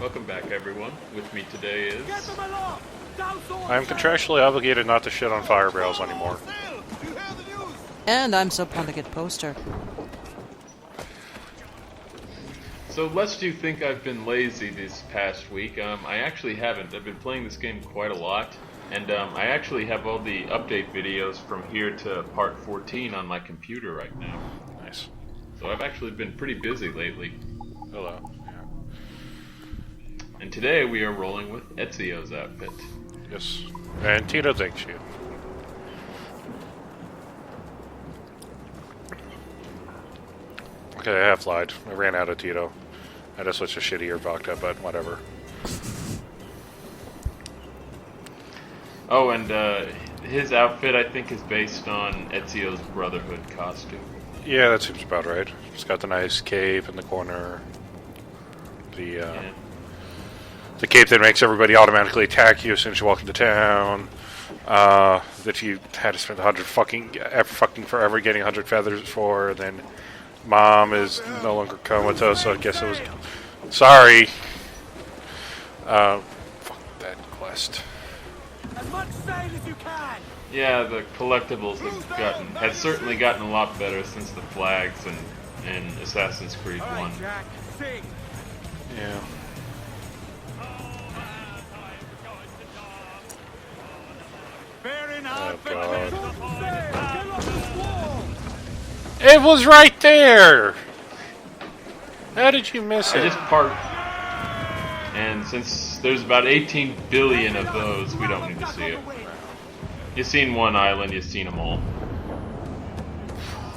Welcome back, everyone. With me today is... I'm contractually obligated not to shit on fire barrels anymore. And I'm Subpondicate Poster. So, lest you think I've been lazy this past week, I actually haven't. I've been playing this game quite a lot, and I actually have all the update videos from here to part 14 on my computer right now. Nice. So I've actually been pretty busy lately. Hello. And today we are rolling with Ezio's outfit. Yes. And Tito thanks you. Okay, I have lied. I ran out of Tito. I just switched to shittier vodka, but whatever. Oh, and his outfit, I think, is based on Ezio's Brotherhood costume. Yeah, that seems about right. It's got the nice cape in the corner. The cape that makes everybody automatically attack you as soon as you walk into town. That you had to spend 100 fucking forever getting 100 feathers for. And then Mom is no longer comatose, so I guess it was... Sorry. Fuck that quest. As much sail as you can. Yeah, the collectibles have certainly gotten a lot better since the flags and Assassin's Creed 1. Right, Jack, sing. Yeah. Fair enough. Oh, God. Get off this wall. It was right there! How did you miss I it? just parked, and since there's about 18 billion of those, we don't need to see it. You've seen one island, you've seen them all.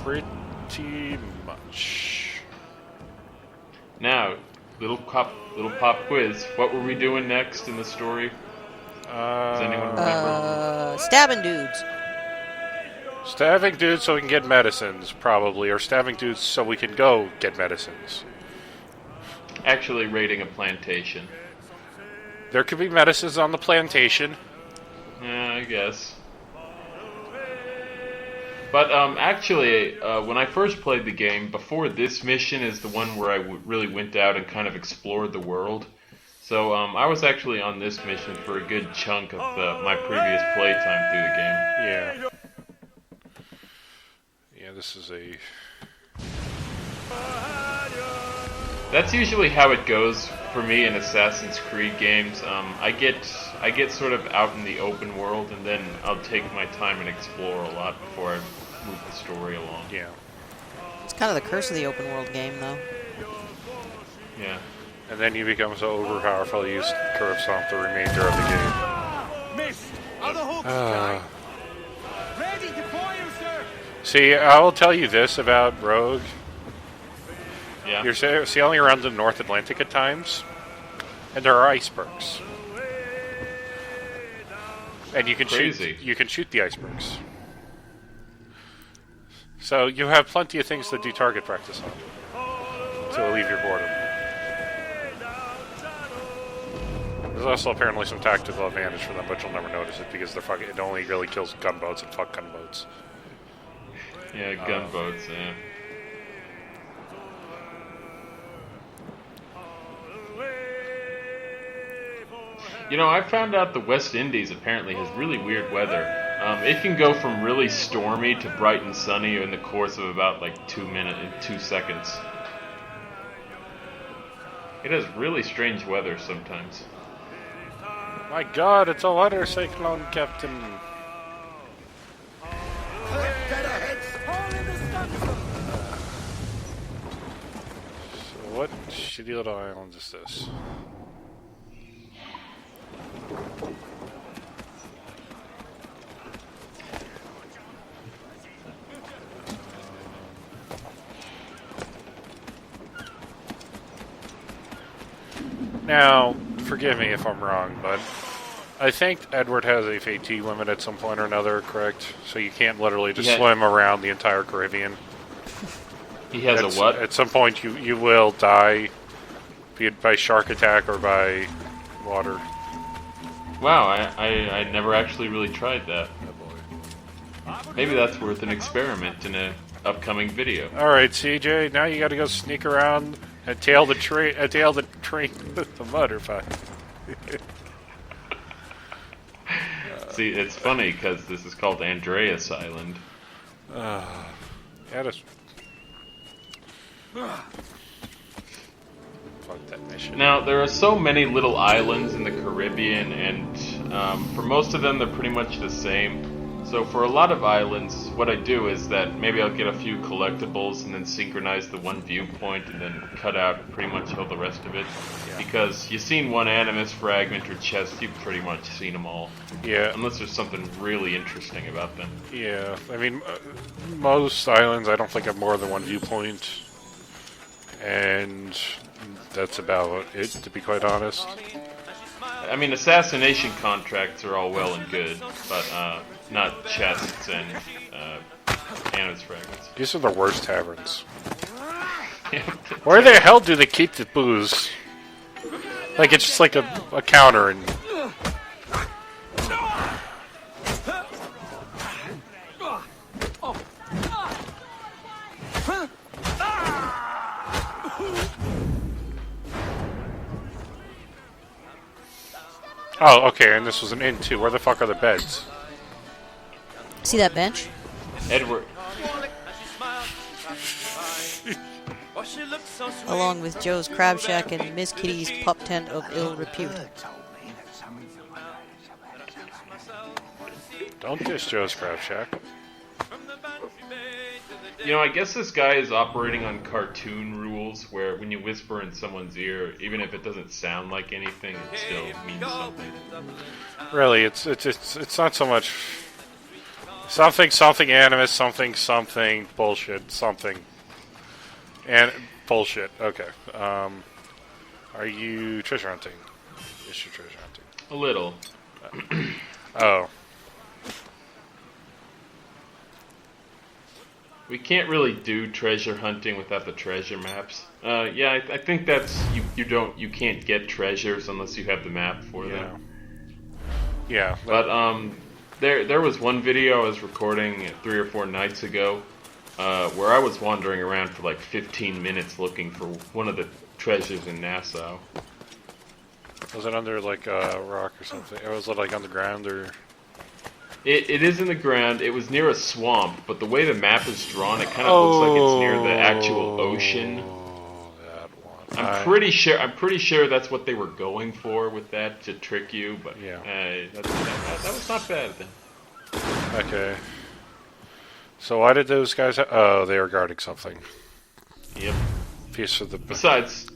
Pretty much. Now, little pop quiz. What were we doing next in the story? Does anyone remember? Stabbing dudes. Stabbing dudes so we can get medicines, probably. Or stabbing dudes so we can go get medicines. Actually raiding a plantation. There could be medicines on the plantation. Yeah, I guess. But actually, when I first played the game, before this mission is the one where I really went out and kind of explored the world. So I was actually on this mission for a good chunk of my previous playtime through the game. Yeah. Yeah, this is a... That's usually how it goes for me in Assassin's Creed games. I get sort of out in the open world, and then I'll take my time and explore a lot before I move the story along. Yeah. It's kind of the curse of the open world game, though. Yeah. And then you become so overpowerful you curve stomp the remainder of the game. Missed. Other hooks, Jack. Ready to fire, sir. See, I will tell you this about Rogue. Yeah. You're sailing around the North Atlantic at times, and there are icebergs. And you can shoot the icebergs. So you have plenty of things to do target practice on to relieve your boredom. There's also apparently some tactical advantage for them, but you'll never notice it because it only really kills gunboats and fuck gunboats. Yeah, gunboats, yeah. You know, I found out the West Indies apparently has really weird weather. It can go from really stormy to bright and sunny in the course of about like 2 seconds. It has really strange weather sometimes. My God, it's a water cyclone, Captain. So what shitty little island is this? Now, forgive me if I'm wrong, but I think Edward has a fatigue limit at some point or another, correct? So you can't literally just swim around the entire Caribbean. He has a what? At some point you will die, be it by shark attack or by water. Wow, I never actually really tried that. Maybe that's worth an experiment in an upcoming video. Alright, CJ, now you gotta go sneak around And tail the train with the motorbike. See, it's funny because this is called Andreas Island. Yeah, that's... Fuck that mission. Now, there are so many little islands in the Caribbean, and for most of them, they're pretty much the same. So for a lot of islands, what I do is that maybe I'll get a few collectibles and then synchronize the one viewpoint and then cut out pretty much all the rest of it. Yeah. Because you've seen one Animus fragment or chest, you've pretty much seen them all. Yeah. Unless there's something really interesting about them. Yeah, I mean, most islands I don't think have more than one viewpoint. And that's about it, to be quite honest. I mean, assassination contracts are all well and good, but not chests and Animus fragments. These are the worst taverns. Where the hell do they keep the booze? Like, it's just like a counter and... Oh, okay, and this was an inn too. Where the fuck are the beds? See that bench? Edward. Along with Joe's Crab Shack and Miss Kitty's pup tent of ill repute. Don't diss Joe's Crab Shack. You know, I guess this guy is operating on cartoon rules where when you whisper in someone's ear, even if it doesn't sound like anything, it still means something. Really, it's not so much something Animus, something bullshit, something and bullshit. Okay. Are you treasure hunting? Yes, you're treasure hunting. A little. Oh. We can't really do treasure hunting without the treasure maps. Yeah, I think that's you can't get treasures unless you have the map for them. Yeah. But there was one video I was recording 3 or 4 nights ago, where I was wandering around for like 15 minutes looking for one of the treasures in Nassau. Was it under like a rock or something? Or was it like on the ground or? It is in the ground. It was near a swamp, but the way the map is drawn, it kind of looks like it's near the actual ocean. That one. I'm pretty sure that's what they were going for with that, to trick you. But yeah, that was not bad then. Okay. So why did those guys? Oh, they were guarding something. Yep. Piece of the. Besides,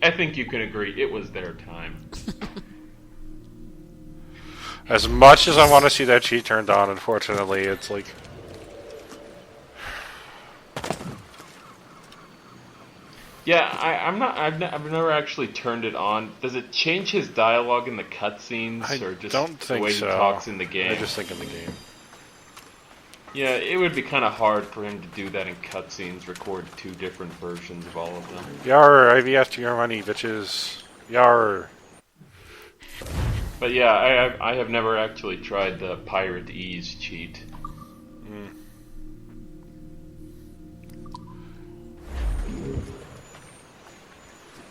I think you can agree it was their time. As much as I want to see that cheat turned on, unfortunately, it's like... Yeah, I've never actually turned it on. Does it change his dialogue in the cutscenes, or just don't think the way so. he talks in the game? I just think in the game. Yeah, it would be kind of hard for him to do that in cutscenes, record 2 different versions of all of them. Yar, IVF to your money, bitches. Yar. But yeah, I have never actually tried the Pirate Ease cheat.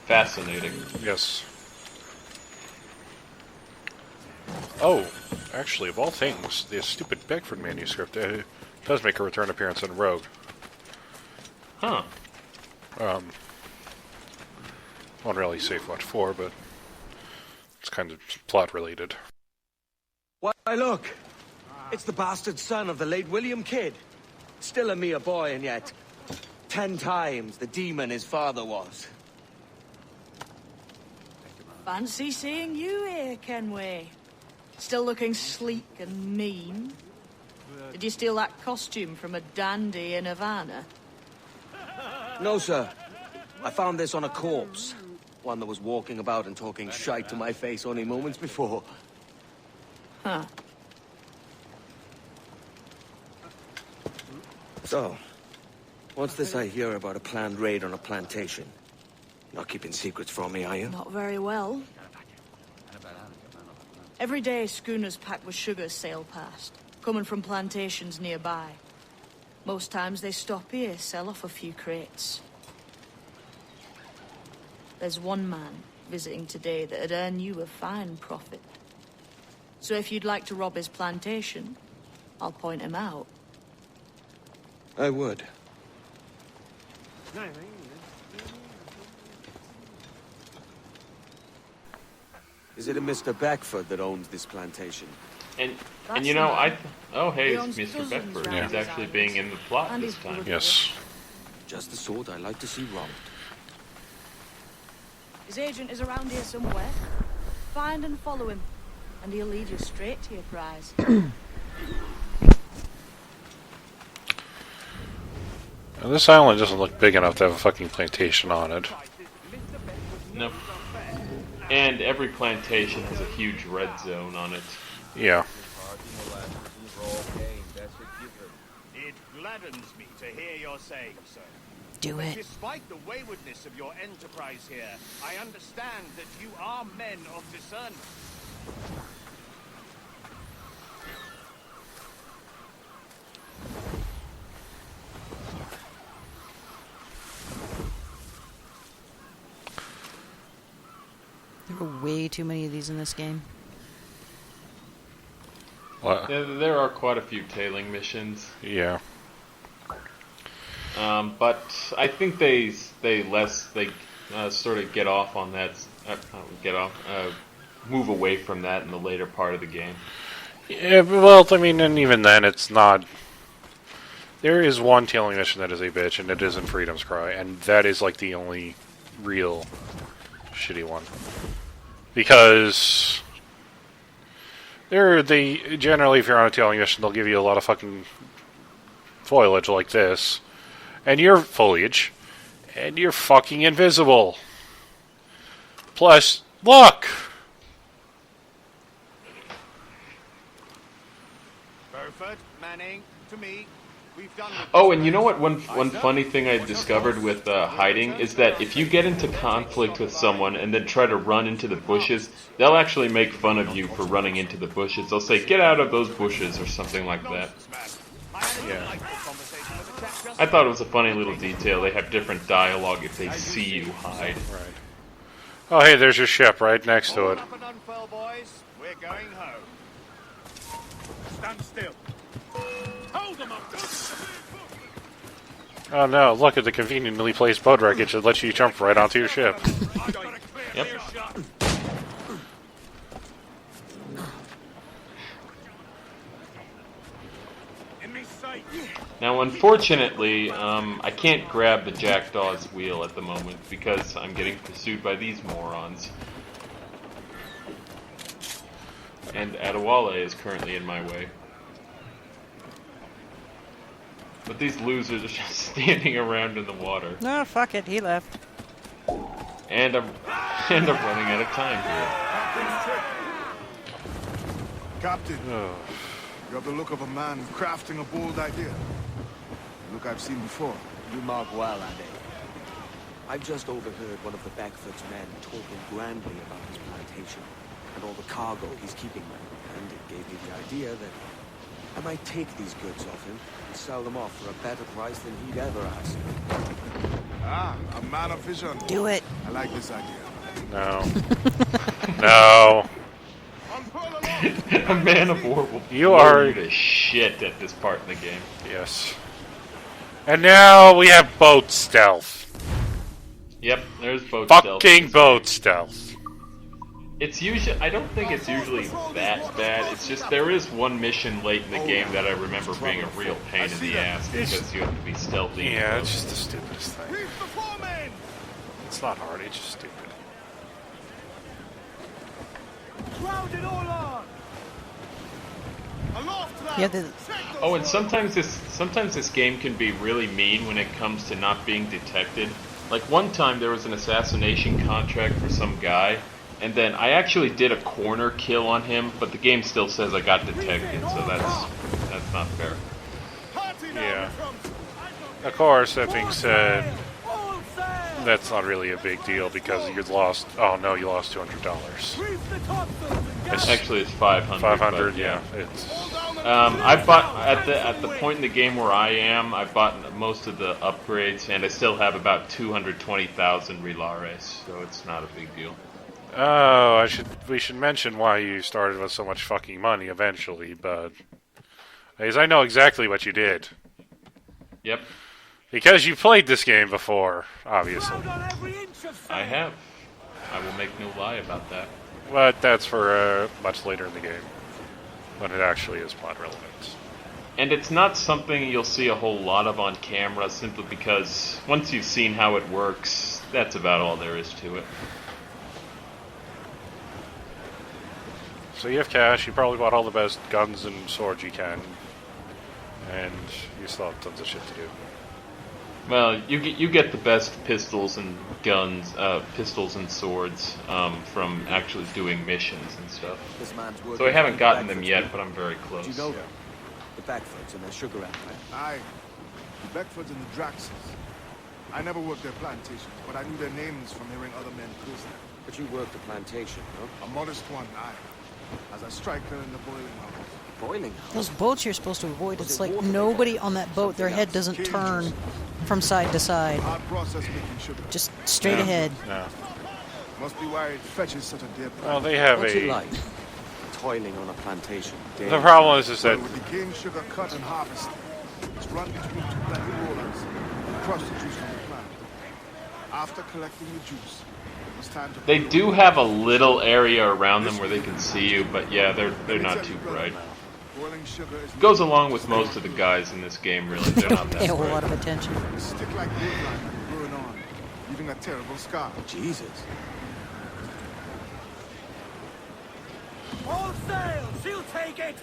Fascinating. Yes. Oh, actually, of all things, the stupid Beckford manuscript does make a return appearance in Rogue. Huh. Won't really say what for, but it's kind of plot related. Why, look! It's the bastard son of the late William Kidd. Still a mere boy, and yet 10 times the demon his father was. Fancy seeing you here, Kenway. Still looking sleek and mean. Did you steal that costume from a dandy in Havana? No, sir. I found this on a corpse. One that was walking about and talking shite to my face only moments before. Huh. So, what's this I hear about a planned raid on a plantation? Not keeping secrets from me, are you? Not very well. Every day, schooners packed with sugar sail past, coming from plantations nearby. Most times they stop here, sell off a few crates. There's one man visiting today that'd earn you a fine profit. So if you'd like to rob his plantation, I'll point him out. I would. Is it a Mr. Beckford that owns this plantation? And That's you know, the oh hey, He it's owns Mr. dozens Beckford. round He's his actually islands. being in the plot And this he's time. good. Yes. Just the sort I like to see robbed. His agent is around here somewhere. Find and follow him, and he'll lead you straight to your prize. Now, this island doesn't look big enough to have a fucking plantation on it. Nope. And every plantation has a huge red zone on it. Yeah. It gladdens me to hear your saying so. Do it. Despite the waywardness of your enterprise here, I understand that you are men of discernment. There were way too many of these in this game. What? There are quite a few tailing missions, Yeah. but I think they sort of get off on that, move away from that in the later part of the game. Yeah, well, I mean, and even then, it's not... There is one tailing mission that is a bitch, and it is in Freedom's Cry, and that is, like, the only real shitty one. Because... They generally, if you're on a tailing mission, they'll give you a lot of fucking foliage like this, and you're foliage, and you're fucking invisible. Plus, look! Burford, Manning, to me, we've done with Oh, this and you know what? race. One funny thing I discovered with hiding is that if you get into conflict with someone and then try to run into the bushes, they'll actually make fun of you for running into the bushes. They'll say, "Get out of those bushes," or something like that. Yeah. I thought it was a funny little detail. They have different dialogue if they see you hide. Right. Oh, hey, there's your ship right next to it. Up and unfurl, boys. We're going home. Stand still. Hold them up. Oh no, look at the conveniently placed boat wreckage that lets you jump right onto your ship. Yep. In me sight. Now, unfortunately, I can't grab the Jackdaw's wheel at the moment because I'm getting pursued by these morons. And Adewale is currently in my way. But these losers are just standing around in the water. No, fuck it. He left. And I'm running out of time here. Captain, you have the look of a man crafting a bold idea. A look I've seen before. You mark well, Ade. I've just overheard one of the Beckford's men talking grandly about his plantation and all the cargo he's keeping, and it gave me the idea that I might take these goods off him and sell them off for a better price than he'd ever ask. Ah, a man of vision. Do it. I like this idea. No. No. Unfurl along. A man of war will You blow are- you to shit at this part in the game. Yes. And now we have boat stealth. Yep, there's boat stealth. Fucking boat stealth. It's usually, I don't think it's usually that bad. It's just there is one mission late in the game that I remember being a real pain in the ass because you have to be stealthy. Yeah, it's just the stupidest thing. Reef the foreman. It's not hard, it's just stupid. Crowd it all on. Aloft, lads. Yeah, the, Take those Oh, and oars. sometimes this game can be really mean when it comes to not being detected. Like one time there was an assassination contract for some guy, and then I actually did a corner kill on him, but the game still says I got detected, so that's not fair. Party now, Yeah. becomes. Of course, that being said, All sail. that's not really a big deal because you lost. Oh no, you lost $200. Reef the topsails and Actually, it's 500. 500, but yeah. It's Hold down the I bought at the point in the game where I am. I bought most of the upgrades, and I still have about 220,000 Relares, so it's not a big deal. Oh, we should mention why you started with so much fucking money eventually, but because I know exactly what you did. Yep, Because you played this game before, obviously. I have. I will make no lie about that. But that's for much later in the game, when it actually is plot relevant. And it's not something you'll see a whole lot of on camera, simply because once you've seen how it works, that's about all there is to it. So you have cash, you probably bought all the best guns and swords you can, and you still have tons of shit to do. Well, you get the best pistols and guns, pistols and swords from actually doing missions and stuff. This man's working So I haven't for gotten the them Backfoots yet, man. but I'm very close. Do you know them? The Backfoots and their sugar empire. Aye. The Beckfords and the Draxes. I never worked their plantations, but I knew their names from hearing other men curse them. But you worked the plantation, no? A modest one, aye. As a striker in the boiling house. Boiling house. Those boats you're supposed to avoid, it's like nobody on that boat, their head doesn't turn from side to side. Hard process making sugar. Just straight ahead. No. Must be why it fetches such a dear price. Well, they have What's it a... like? Toiling on a plantation. Day The problem is that... Well, with the cane sugar cut and harvested, it's run between two blended rollers and crush the juice from the plant. After collecting the juice, it's time to... They do have a little area around them where they can see you, but yeah, they're not too bright. Boiling sugar is... It goes along with most of the guys in this game, really. They're not Pay that a whole bright. lot of attention. Stick like wood line and burn on, leaving a terrible scar. Jesus. All sails, she'll take it!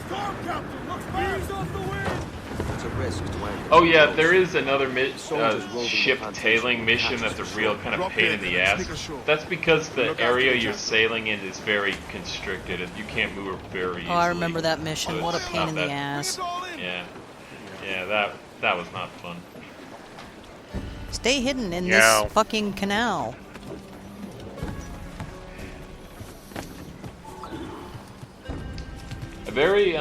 Storm captain, looks ease off the wind! It's a risk to anchor. Oh yeah, there is another Soldiers roving ship the plantation tailing mission that's a real kind of pain in the ass. That's because the area you're sailing in is very constricted and you can't move very easily. Oh, I remember that mission. So What a it's pain not in the that- ass. Yeah, that was not fun. Stay hidden in Yeah. this fucking canal. A very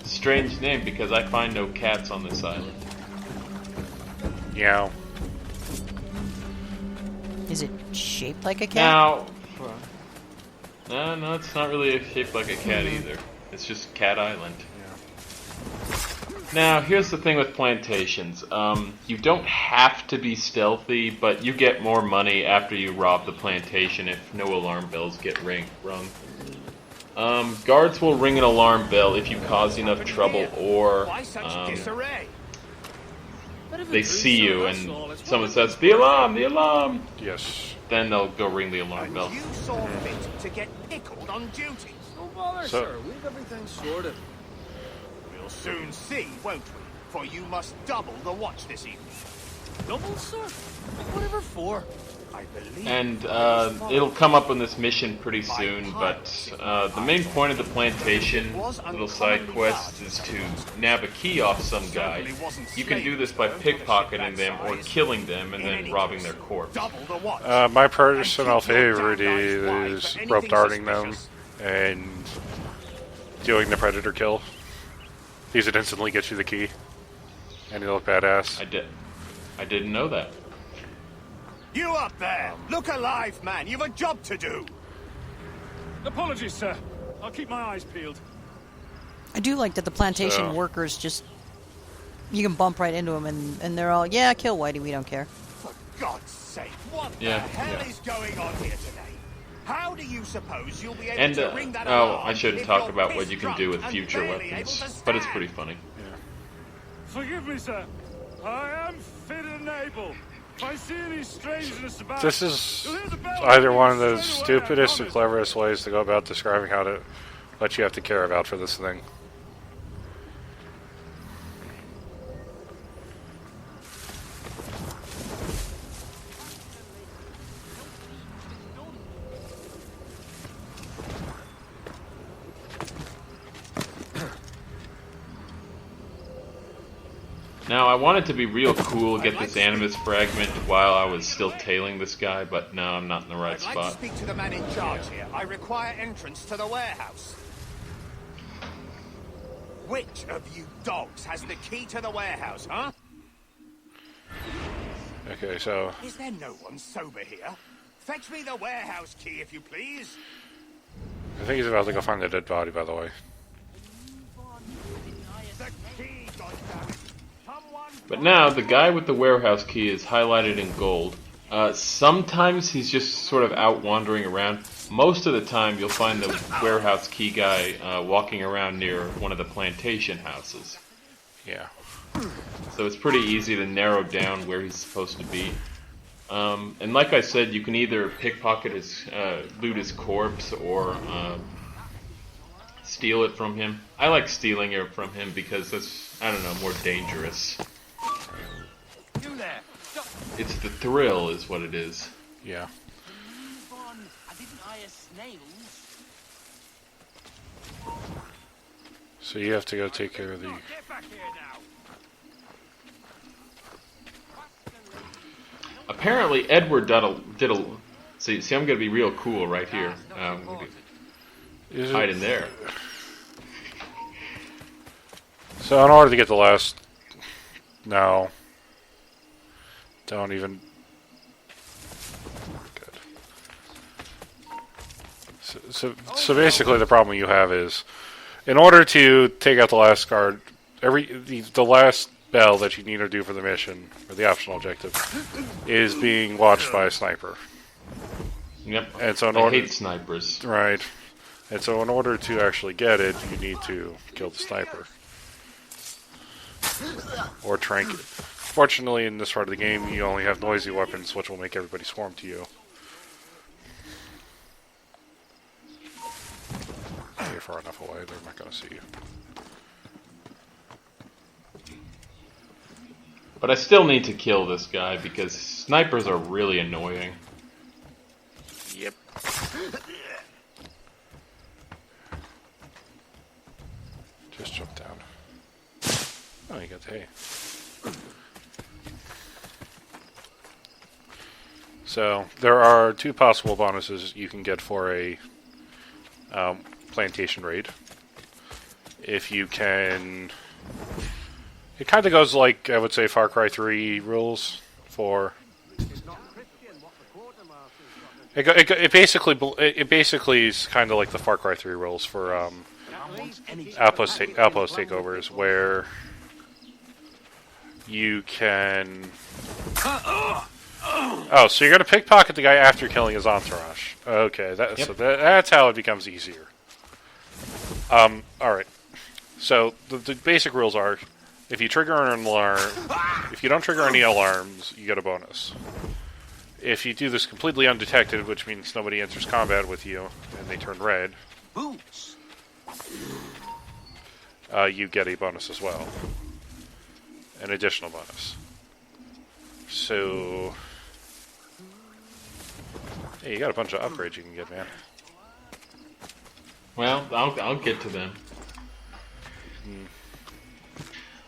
strange name because I find no cats on this island. Yeah. Is it shaped like a cat? Now, no, it's not really shaped like a cat either. It's just Cat Island. Now, here's the thing with plantations. You don't have to be stealthy, but you get more money after you rob the plantation if no alarm bells get rung. Guards will ring an alarm bell if you cause enough trouble or Why such disarray? they see you and someone says, "The alarm! The alarm!" Yes. Then they'll go ring the alarm And bell. you saw fit to get pickled on duty. No bother, So- sir. We've everything sorted. We'll soon see, won't we? For you must double the watch this evening. Double, sir? Whatever for? I believe. And it'll come up on this mission pretty soon, but the main point of the plantation little side quest is to nab a key off some guy. You can do this by pickpocketing them or killing them and then robbing their corpse. Double the watch. My personal favorite is rope darting them and doing the predator kill. These would instantly get you the key, and you look badass. I didn't know that. You up there! Look alive, man! You've a job to do! Apologies, sir. I'll keep my eyes peeled. I do like that the plantation So- workers just... You can bump right into them and they're all, yeah, kill Whitey, we don't care. For God's sake, what Yeah, the hell yeah. is going on here today? How do you suppose you'll be able And to ring that oh, alarm I shouldn't if talk you're about what pissed you can drunk do with and future barely weapons, able to but it's stand? pretty funny. Forgive me, sir. I am fit and able. If I see any strangeness about... This is you'll hear the bell either ring one of the straight away, I stupidest or promise. cleverest ways to go about describing what you have to care about for this thing. Now, I wanted to be real cool, get this Animus fragment while I was still tailing this guy, but no, I'm not in the right I'd like spot. to speak to the man in charge here. I require entrance to the warehouse. Which of you dogs has the key to the warehouse, huh? Okay, so Is there no one sober here? Fetch me the warehouse key, if you please. I think he's about to go find the dead body, by the way. The key, goddammit. Someone... But now, the guy with the warehouse key is highlighted in gold. Sometimes he's just sort of out wandering around. Most of the time, you'll find the warehouse key guy walking around near one of the plantation houses. Yeah. So it's pretty easy to narrow down where he's supposed to be. And like I said, you can either pickpocket his, loot his corpse, or steal it from him. I like stealing it from him because that's, I don't know, more dangerous. You there. Stop. It's the thrill is what it is. Yeah. I didn't hire snails. So you have to go take care of the... Get back here now. Apparently, Edward did a see, I'm gonna be real cool right here. Is Hide it... in there. So in order to get the last... No. Don't even... Good. So basically the problem you have is, in order to take out the last guard, the last bell that you need to do for the mission, or the optional objective, is being watched by a sniper. Yep. And so in I order... hate snipers. Right. And so in order to actually get it, you need to kill the sniper. Or trank it. Fortunately, in this part of the game, you only have noisy weapons, which will make everybody swarm to you. You're far enough away, they're not going to see you. But I still need to kill this guy because snipers are really annoying. Yep. Just jump down. Oh, you got the hay. So, there are two possible bonuses you can get for a plantation raid. If you can... It kind of goes like, I would say, Far Cry 3 rules for... It basically is kind of like the Far Cry 3 rules for outpost takeovers, where you can... Oh, so you're going to pickpocket the guy after killing his entourage. Okay, so that's how it becomes easier. Alright. So, the basic rules are, if you trigger an alarm, if you don't trigger any alarms, you get a bonus. If you do this completely undetected, which means nobody enters combat with you, and they turn red, Boots. you get a bonus as well. An additional bonus. So... Hey, you got a bunch of upgrades you can get, man. Well, I'll get to them.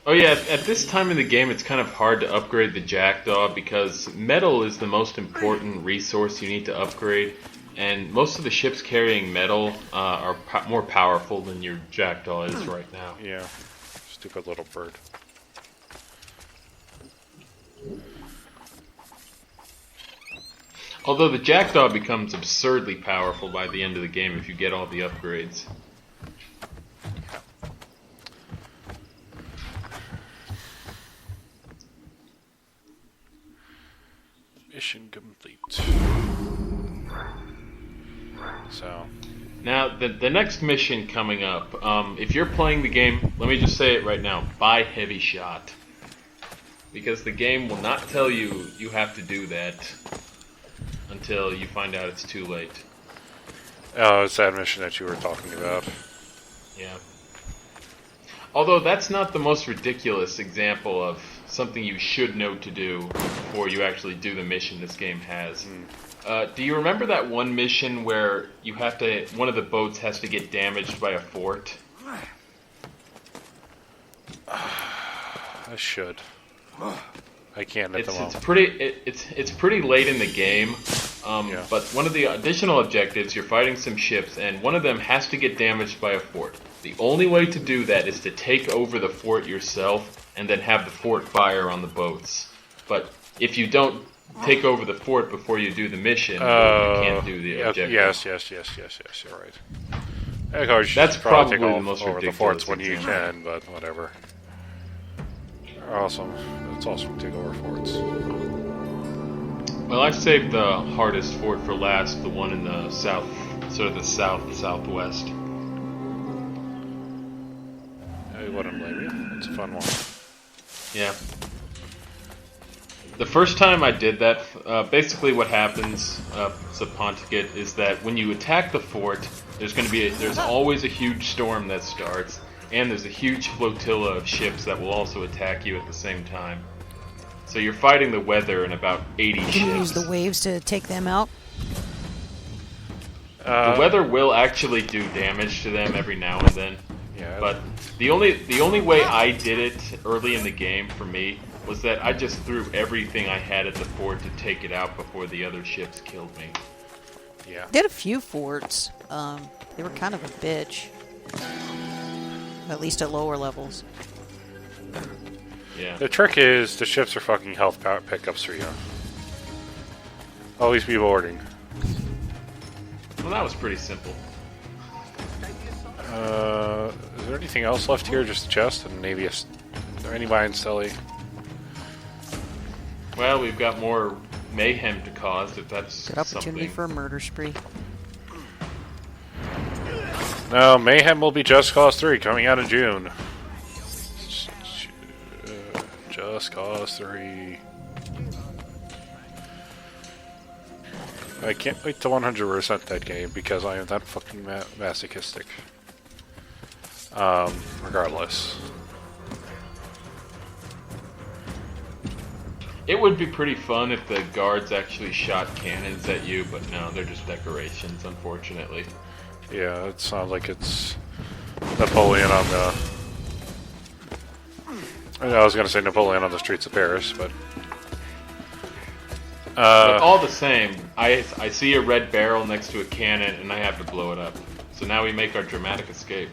Oh yeah, at this time in the game it's kind of hard to upgrade the Jackdaw because metal is the most important resource you need to upgrade, and most of the ships carrying metal are more powerful than your Jackdaw is right now. Yeah. Stupid little bird. Although the Jackdaw becomes absurdly powerful by the end of the game if you get all the upgrades. Mission complete. So... Now, the next mission coming up, if you're playing the game, let me just say it right now, buy Heavy Shot. Because the game will not tell you you have to do that until you find out it's too late. Oh, it's that mission that you were talking about. Yeah. Although that's not the most ridiculous example of something you should know to do before you actually do the mission this game has. Do you remember that one mission where you have to, one of the boats has to get damaged by a fort? I should. I can't at the moment. It's pretty late in the game. Yeah. But one of the additional objectives, you're fighting some ships, and one of them has to get damaged by a fort. The only way to do that is to take over the fort yourself, and then have the fort fire on the boats. But if you don't take over the fort before you do the mission, you can't do the objective. Yes, you're right. Of course, That's you probably probably the take most over the ridiculous forts when you example. can, but whatever. Awesome. It's awesome to take over forts. Well, I saved the hardest fort for last, the one in the south, sort of the southwest. I wouldn't blame you. It's a fun one. Yeah. The first time I did that, basically what happens, Pontificate, is that when you attack the fort, there's always a huge storm that starts, and there's a huge flotilla of ships that will also attack you at the same time. So you're fighting the weather in about 80 ships. Can you use the waves to take them out? The weather will actually do damage to them every now and then. Yeah. But the only way I did it early in the game for me was that I just threw everything I had at the fort to take it out before the other ships killed me. Yeah. They had a few forts. They were kind of a bitch. At least at lower levels. Yeah. The trick is the ships are fucking health pickups for you. Always be boarding. Well, that was pretty simple. Is there anything else left here? Just a chest and maybe is there any mine Stelly? Well, we've got more mayhem to cause, if that's Good opportunity something. for a murder spree. No, Mayhem will be Just Cause 3 coming out in June. Just Cause 3. I can't wait to 100% that game because I am that fucking masochistic. Regardless. It would be pretty fun if the guards actually shot cannons at you, but no, they're just decorations, unfortunately. Yeah, it sounds like it's Napoleon on the... I was going to say Napoleon on the streets of Paris, but... But all the same, I see a red barrel next to a cannon, and I have to blow it up. So now we make our dramatic escape.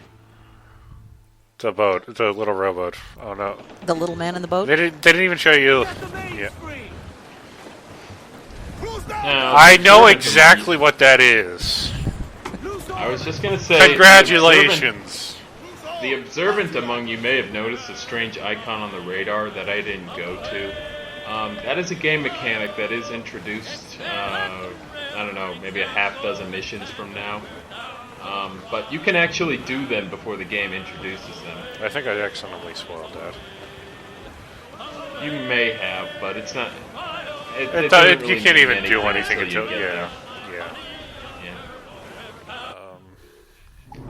The boat, the little rowboat. Oh no. The little man in the boat? They didn't even show you... Yeah. Now, I know exactly what that is. I was just gonna say... Congratulations! The observant among you may have noticed a strange icon on the radar that I didn't go to. That is a game mechanic that is introduced, I don't know, maybe a half dozen missions from now. But you can actually do them before the game introduces them. I think I accidentally spoiled that. You may have, but it's not... It You doesn't really can't mean even do anything until until... you get Yeah. there. Yeah. Yeah.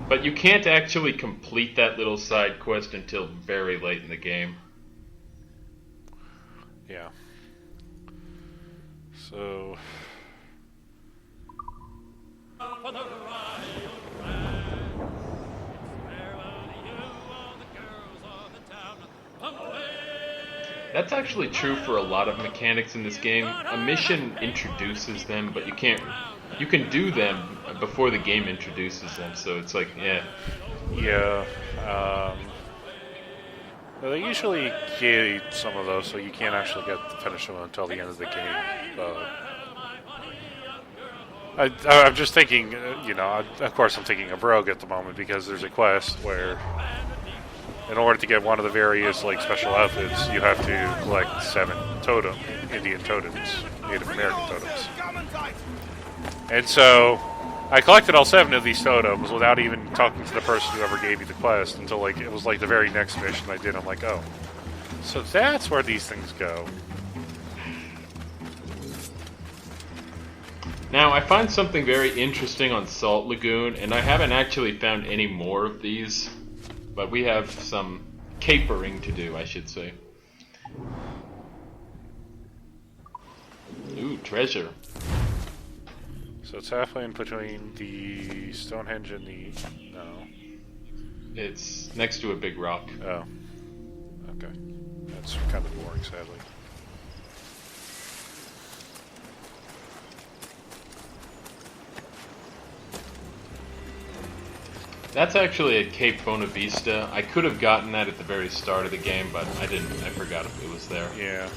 But you can't actually complete that little side quest until very late in the game. Yeah. So... That's actually true for a lot of mechanics in this game. A mission introduces them, but you can do them before the game introduces them, so it's like, yeah. Yeah. Well, they usually gate some of those, so you can't actually finish them until the end of the game. I'm just thinking, of course I'm thinking of Rogue at the moment because there's a quest where in order to get one of the various special outfits, you have to collect 7 Indian totems, Native American totems. And so I collected all 7 of these totems without even talking to the person who ever gave me the quest until it was the very next mission I did. I'm like, oh, so that's where these things go. Now, I find something very interesting on Salt Lagoon, and I haven't actually found any more of these, but we have some capering to do, I should say. Ooh, treasure. So it's halfway in between the Stonehenge and the... No. It's next to a big rock. Oh. Okay. it's kind of boring, sadly. That's actually at Cape Bonavista. I could have gotten that at the very start of the game, but I didn't. I forgot it was there. Yeah.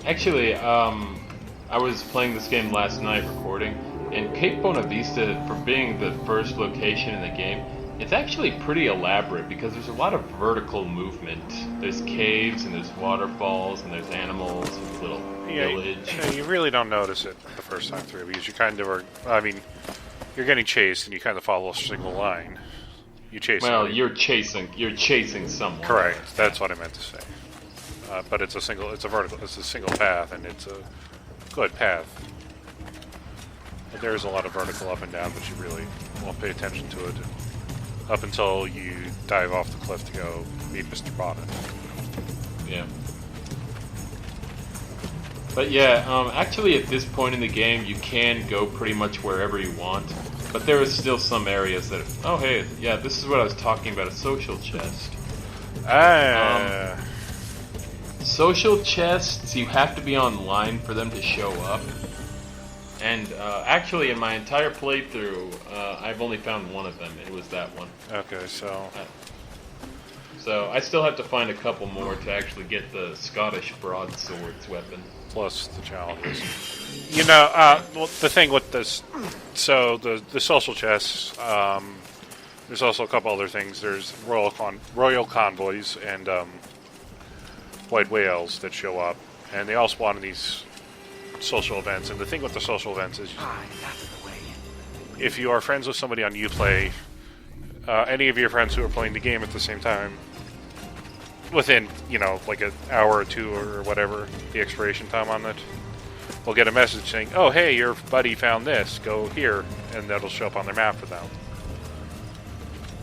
Actually, I was playing this game last night recording, and Cape Bonavista, for being the first location in the game, it's actually pretty elaborate because there's a lot of vertical movement. There's caves, and there's waterfalls, and there's animals, and a little village. You really don't notice it the first time through because you kind of are. I mean, you're getting chased, and you kind of follow a single line. You chase. Well, somebody. you're chasing someone. Correct. That's what I meant to say. But it's a single path, and it's a good path. But there's a lot of vertical up and down, but you really won't pay attention to it up until you dive off the cliff to go meet Mr. Bonnet. Yeah. But yeah, actually at this point in the game, you can go pretty much wherever you want. But there is still some areas that... Oh, hey, yeah, this is what I was talking about, a social chest. Social chests, you have to be online for them to show up. And actually, in my entire playthrough, I've only found one of them. It was that one. Okay, so... So I still have to find a couple more to actually get the Scottish broadswords weapon. Plus the challenges. You know, well, the thing with this... So, the social chests, there's also a couple other things. There's royal convoys and white whales that show up. And they all spawn in these social events. And the thing with the social events is... if you are friends with somebody on Uplay, any of your friends who are playing the game at the same time, within, you know, like an hour or two or whatever, the expiration time on it, will get a message saying, oh, hey, your buddy found this, go here, and that'll show up on their map for them.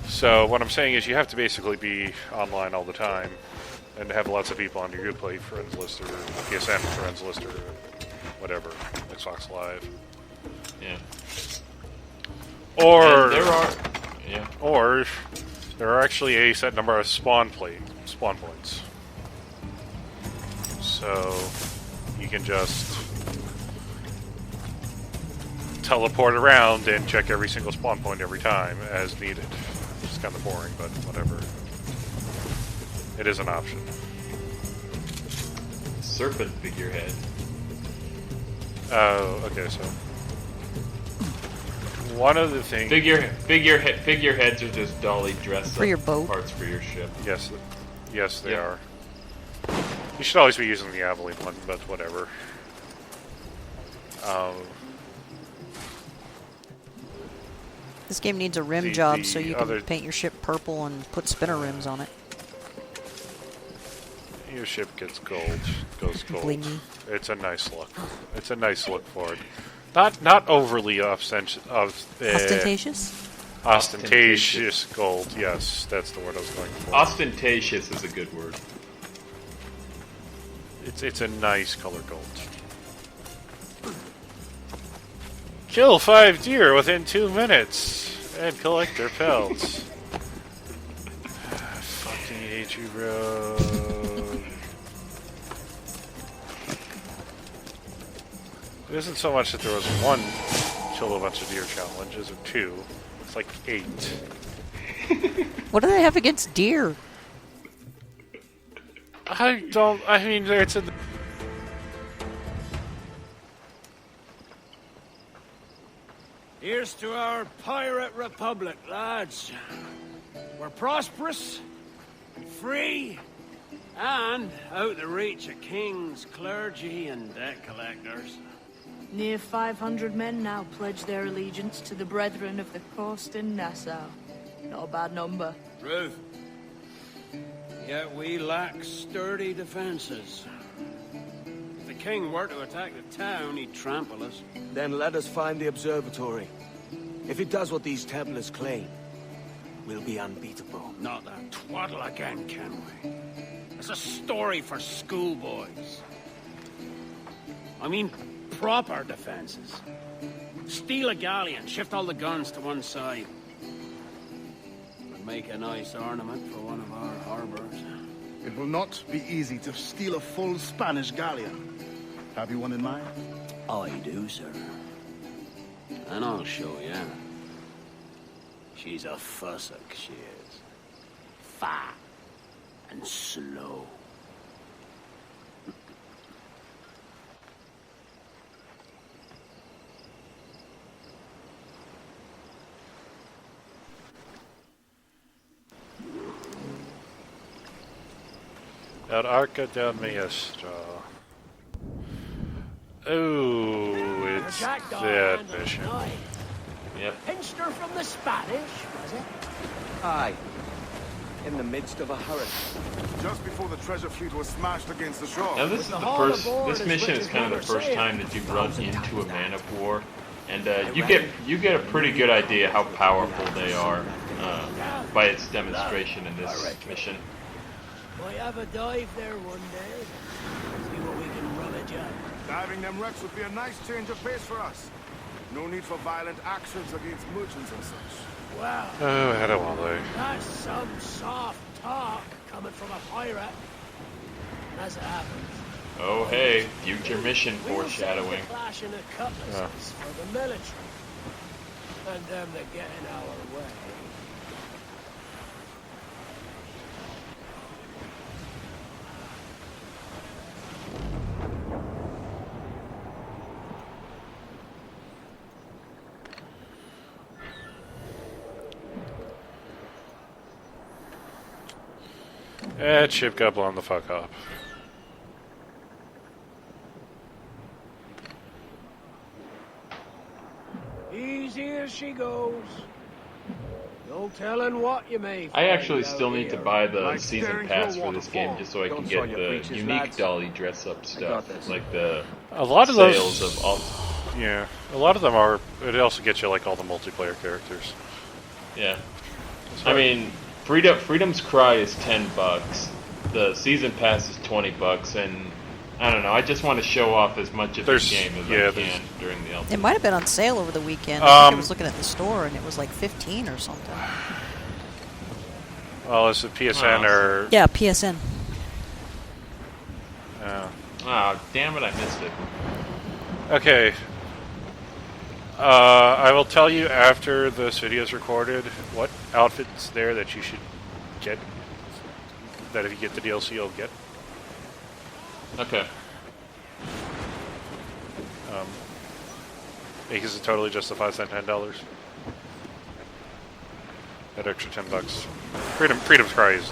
So what I'm saying is you have to basically be online all the time, and have lots of people on your Uplay friends list, or PSN friends list, or whatever, Xbox Live. Yeah. Or there are actually a set number of spawn points. So you can just teleport around and check every single spawn point every time as needed. It's kind of boring, but whatever. It is an option. Serpent figurehead. Oh, okay, so one of the things... Figureheads are just dolly dress-up For your boat? parts for your ship. Yes, they are. You should always be using the Aveline one, but whatever. This game needs a rim job so you can paint your ship purple and put spinner rims on it. Your ship goes gold. Blingy. It's a nice look. It's a nice look for it. Not overly ostentatious? Ostentatious gold, yes, that's the word I was going for. Ostentatious is a good word. It's a nice color gold. Kill 5 deer within 2 minutes and collect their pelts. Fucking hate you, bro. It isn't so much that there was one kill a bunch of deer challenges, or 2. It's like 8. What do they have against deer? I mean, it's a... Here's to our pirate republic, lads. We're prosperous, free, and out the reach of kings, clergy, and debt collectors. Near 500 men now pledge their allegiance to the Brethren of the Coast in Nassau. Not a bad number. Truth. Yet we lack sturdy defenses. If the king were to attack the town, he'd trample us. Then let us find the observatory. If it does what these Templars claim, we'll be unbeatable. Not that twaddle again, can we? It's a story for schoolboys. I mean, proper defenses. Steal a galleon, shift all the guns to one side. Make a nice ornament for one of our harbors. It will not be easy to steal a full Spanish galleon. Have you one in mind? I do, sir. And I'll show you. She's a fussock, she is. Fat and slow. El Arca del Maestro. Oh, it's that mission. Yep. Pinched her from the Spanish, was it? Aye. In the midst of a hurricane. Just before the treasure fleet was smashed against the shore. Now this is the first. This mission is kind of the first time that you run into a man of war, and you get a pretty good idea how powerful they are by its demonstration in this mission. Might have a dive there one day. See what we can rummage up. Diving them wrecks would be a nice change of pace for us. No need for violent actions against merchants and such. Wow. Oh, hello, Wally. That's some soft talk coming from a pirate. As it happens. Oh hey, future mission foreshadowing. We'll clashing of cutlasses for the military. And them that get in our way. That ship got blown the fuck up. Easy as she goes. No telling what you may I actually find still out need to here. buy the Like season staring pass through a for this game waterfall. just so I can Don't get soil your the breeches, unique lads. dolly dress up got stuff, this. like the A lot of sales those, of all. yeah, a lot of them are. It also gets you like all the multiplayer characters. Yeah, I mean, Freedom's Cry is $10. The season pass is $20, and I don't know. I just want to show off as much of the There's- game as yeah, I there's- can during the It ultimate. might have been on sale over the weekend. I think I was looking at the store and it was like 15 or something. Well, is it PSN Oh. or? Yeah, PSN. Oh, damn it! I missed it. Okay. I will tell you after this video is recorded what outfits there that you should get. That if you get the DLC, you'll get. Okay. Because it totally justifies that $10. That extra $10. Freedom's Cry is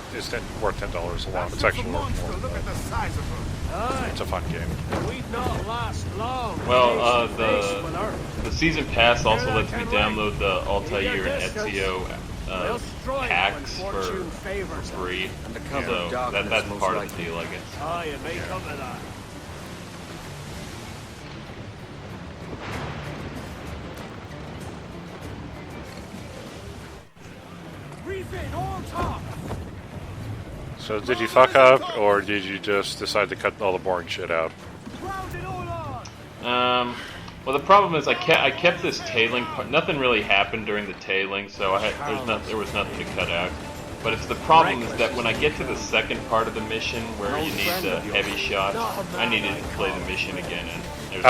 worth $10 alone. It's actually worth monster. more. Look at the size of her. Aye, It's a fun game. we'd not last long. Well, face to face with her. the season pass also lets me download the Altair and Ezio They'll strike packs when for fortune favors them. free. And the cover So of darkness that's most part of likely. the deal, I guess. Aye, it may come to that. Refit all talk. So did you fuck up, or did you just decide to cut all the boring shit out? Ground it all on. Well, the problem is I kept this tailing part. Nothing really happened during the tailing, so there was nothing to cut out. But it's the problem is that when I get to the second part of the mission where you need the heavy shots, I needed to play the mission again, and there's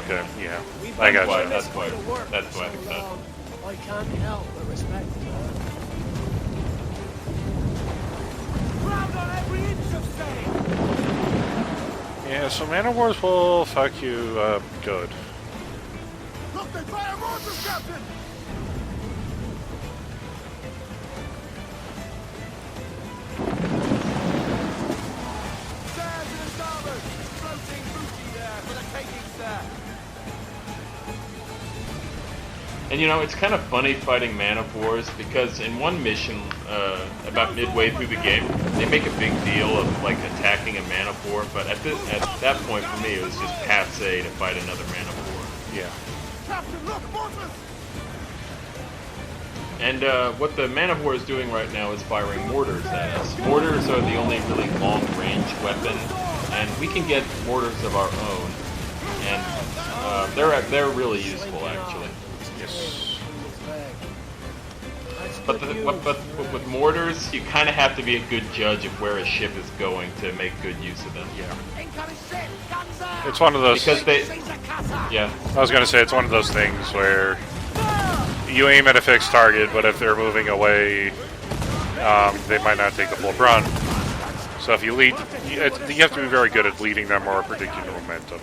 Okay, yeah. I got you. that's why I cut. I can't help but respect her. Ground on every inch of sail. Yeah, so Man of Wars will fuck you up good. Look, they fire mortars, Captain! Stand to the starboard! Floating booty there for the taking, sir! And you know, it's kind of funny fighting Man of Wars because in one mission, about midway through the game, they make a big deal of like attacking a Man of War. But at that point, for me, it was just passe to fight another Man of War. Yeah. Captain, look, mortars! And what the Man of War is doing right now is firing mortars at us. Mortars are the only really long-range weapon, and we can get mortars of our own, and they're really useful actually. Yes. That's But, but with mortars, you kind of have to be a good judge of where a ship is going to make good use of them. Yeah. It's one of those... Because they... Yeah. I was going to say, it's one of those things where you aim at a fixed target, but if they're moving away, they might not take the full brunt. So if you lead... You have to be very good at leading them or predicting the momentum.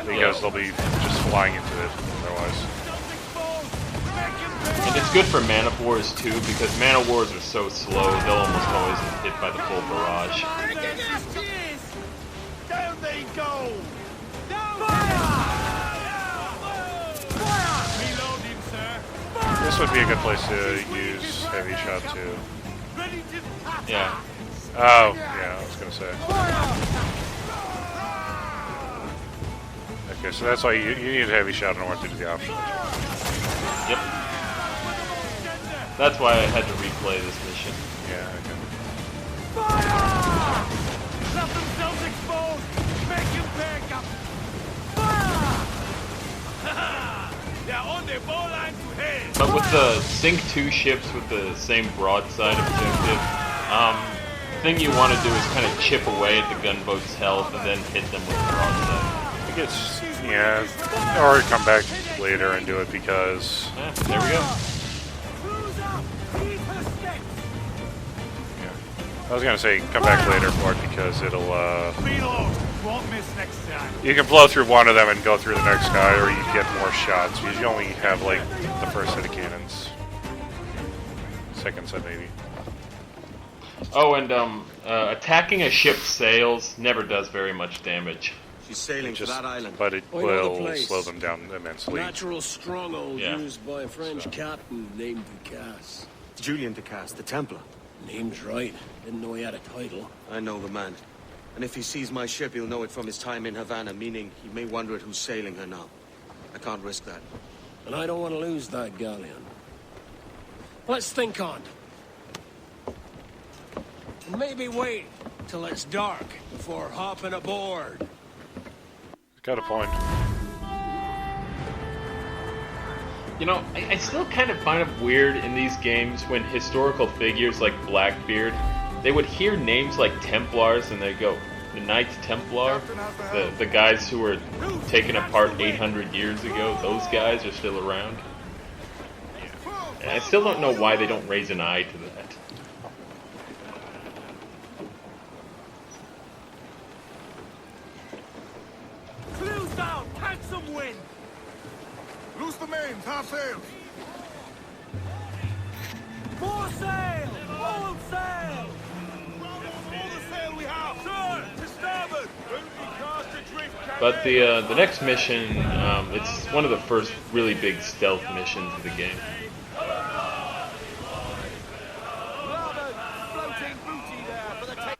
Because they'll be just flying into it otherwise. And it's good for Man of Wars too, because Man of Wars are so slow, they'll almost always get hit by the full barrage. Down they go! Reloading, sir. This would be a good place to use heavy shot too. Yeah. Oh, yeah, I was gonna say. Okay, so that's why you need a heavy shot in order to do the option. Yep. That's why I had to replay this mission. Yeah, okay. Fire! Let themselves exposed! Make him back up! Fire! They're on the ball line to hell! But with the Sync 2 ships with the same broadside objective, the thing you want to do is kind of chip away at the gunboat's health and then hit them with the broadside. I think it's, yeah, or come back later and do it because... Yeah, there we go. I was gonna say come back later for it because it'll Reload! Won't miss next time. you can blow through one of them and go through the next guy, or you get more shots because you only have like the first set of cannons. Second set maybe. Oh, and attacking a ship's sails never does very much damage. She's sailing to that island. But it I know the will place. slow them down immensely. Natural stronghold Yeah. used by a French captain named Ducasse. Julian Ducasse, the Templar. Name's right. Didn't know he had a title. I know the man. And if he sees my ship, he'll know it from his time in Havana, meaning he may wonder at who's sailing her now. I can't risk that. And I don't want to lose that galleon. Let's think on it. Maybe wait till it's dark before hopping aboard. Got a point. You know, I still kind of find it weird in these games when historical figures like Blackbeard, they would hear names like Templars and they go, the Knights Templar, the guys who were taken apart 800 years ago, those guys are still around. And I still don't know why they don't raise an eye to that. Clews down! Catch some wind! Loose the mains, half sails. More sail! All sail! All the sail we have! Sir! To starboard! But the next mission, it's one of the first really big stealth missions of the game. Floating booty there for the take.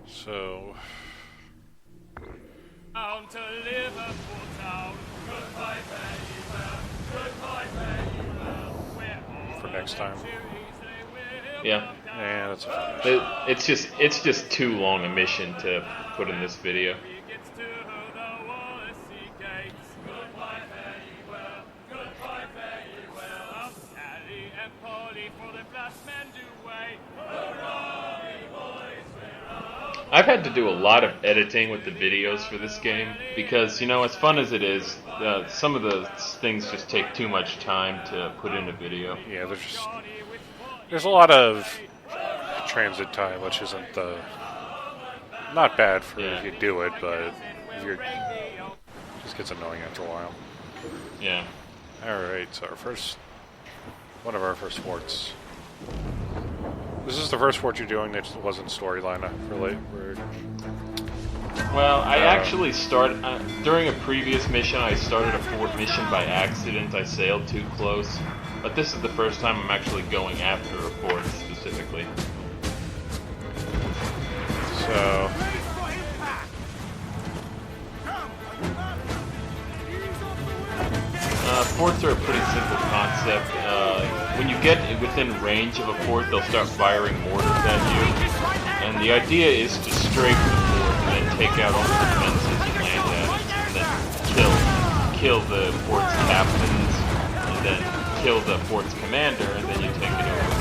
So Down to Liverpool town. Goodbye, very well. Goodbye, very well. We're for next time. Yeah. Yeah, that's a fun mission. It's just too long a mission to put in this video. I've had to do a lot of editing with the videos for this game because, you know, as fun as it is, some of the things just take too much time to put in a video. Yeah, there's a lot of transit time, which isn't not bad for if you do it, but if it just gets annoying after a while. Yeah. All right, so one of our first forts. This is the first fort you're doing that wasn't storyline related. Well, I actually started during a previous mission. I started a fort mission by accident. I sailed too close, but this is the first time I'm actually going after a fort specifically. So forts are a pretty simple concept. When you get within range of a fort, they'll start firing mortars at you. And the idea is to strafe the fort and then take out all the defenses and land at it. And then kill the fort's captains. And then kill the fort's commander, and then you take it over.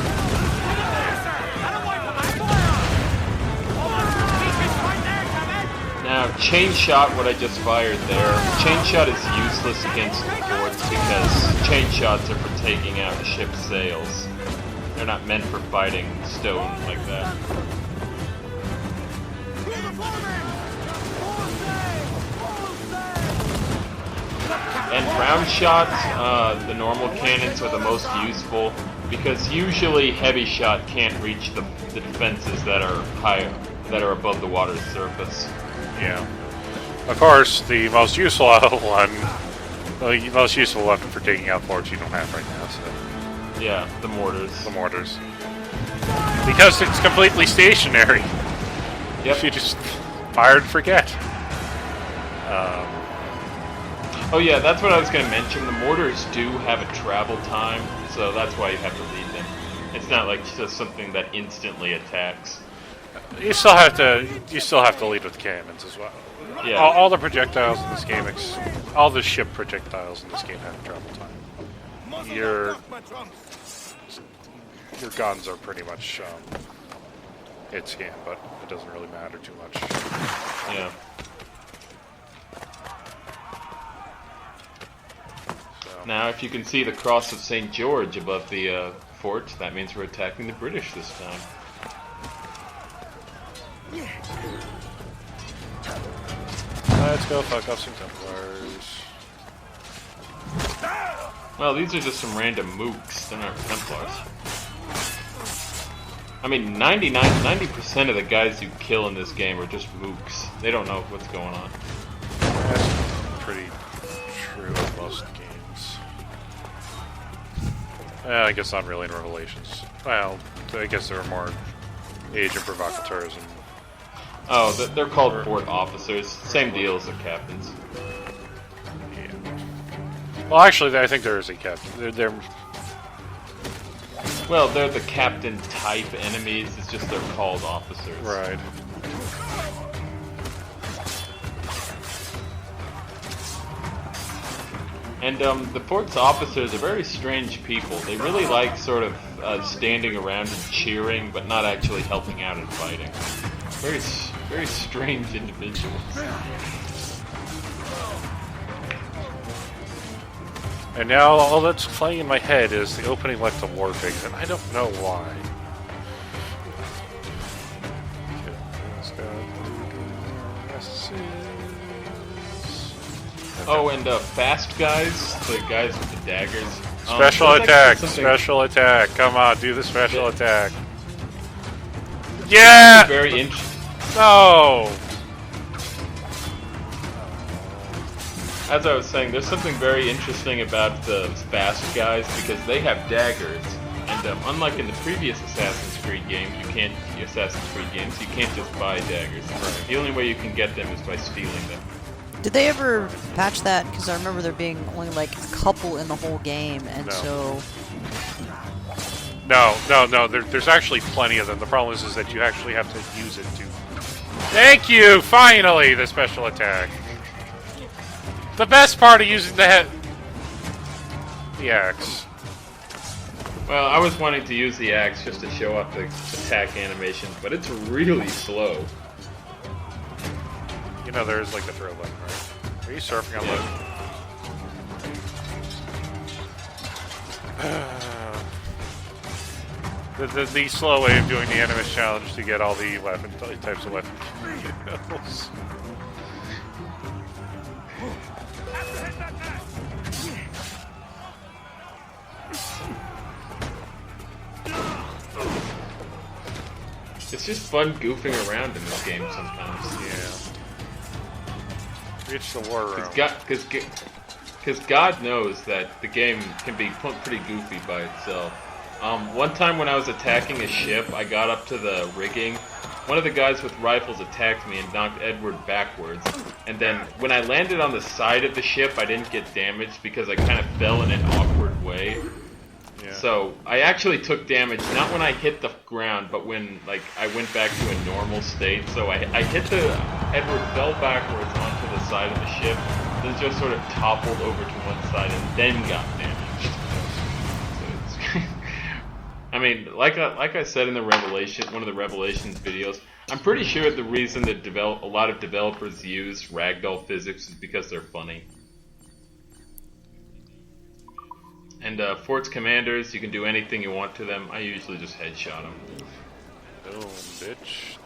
Now, chain shot, what I just fired there, chain shot is useless against the forts because chain shots are for taking out ship's sails. They're not meant for fighting stone like that. And round shots, the normal cannons are the most useful because usually heavy shot can't reach the defenses that are high, that are above the water's surface. Yeah. Of course, the most useful one, the most useful weapon for taking out forts you don't have right now. So. Yeah, the mortars. The mortars. Because it's completely stationary. Yep. You just fire and forget. Oh yeah, that's what I was going to mention. The mortars do have a travel time, so that's why you have to lead them. It's not like just something that instantly attacks. You still have to lead with cannons as well. Yeah. All the projectiles in this game, all the ship projectiles in this game have travel time. Your guns are pretty much hit scan, but it doesn't really matter too much. Yeah. So. Now, if you can see the cross of St. George above the fort, that means we're attacking the British this time. Let's go fuck up some Templars. Well, these are just some random mooks. They're not Templars. I mean, 90% of the guys you kill in this game are just mooks. They don't know what's going on. That's pretty true of most games. I guess not really in Revelations. Well, I guess there are more agent provocateurs and... Oh, they're called fort officers. Same deal as the captains. Yeah. Well, actually, I think there is a captain. They're Well, they're the captain type enemies. It's just they're called officers. right. And the fort's officers are very strange people. They really like sort of standing around and cheering, but not actually helping out and fighting. Very strange individuals. And now all that's playing in my head is the opening left to Warpigs, and I don't know why. Oh, and fast guys, the guys with the daggers. Special attack, special attack. Come on, do the special attack. Yeah! Very interesting. No! As I was saying, there's something very interesting about the fast guys because they have daggers, and unlike in the previous Assassin's Creed games, you can't just buy daggers. Right. The only way you can get them is by stealing them. Did they ever patch that? Because I remember there being only like a couple in the whole game, and so... No. There's actually plenty of them. The problem is that you actually have to use it to... Thank you! Finally, the special attack. The best part of using the axe. Well, I was wanting to use the axe just to show off the attack animation, but it's really slow. You know, there's like the throw button, right? Are you surfing on the slow way of doing the Animus challenge to get all the types of weapon vehicles. It's just fun goofing around in this game sometimes. Yeah. Reach the war room. Because God knows that the game can be pretty goofy by itself. One time when I was attacking a ship, I got up to the rigging. One of the guys with rifles attacked me and knocked Edward backwards. And then when I landed on the side of the ship, I didn't get damaged because I kind of fell in an awkward way. Yeah. So I actually took damage, not when I hit the ground, but when I went back to a normal state. So I hit Edward fell backwards onto the side of the ship, then just sort of toppled over to one side and then got damaged. mean, like I said in the one of the Revelations videos, I'm pretty sure the reason that a lot of developers use ragdoll physics is because they're funny. And Fort's commanders, you can do anything you want to them. I usually just headshot them. Boom, bitch.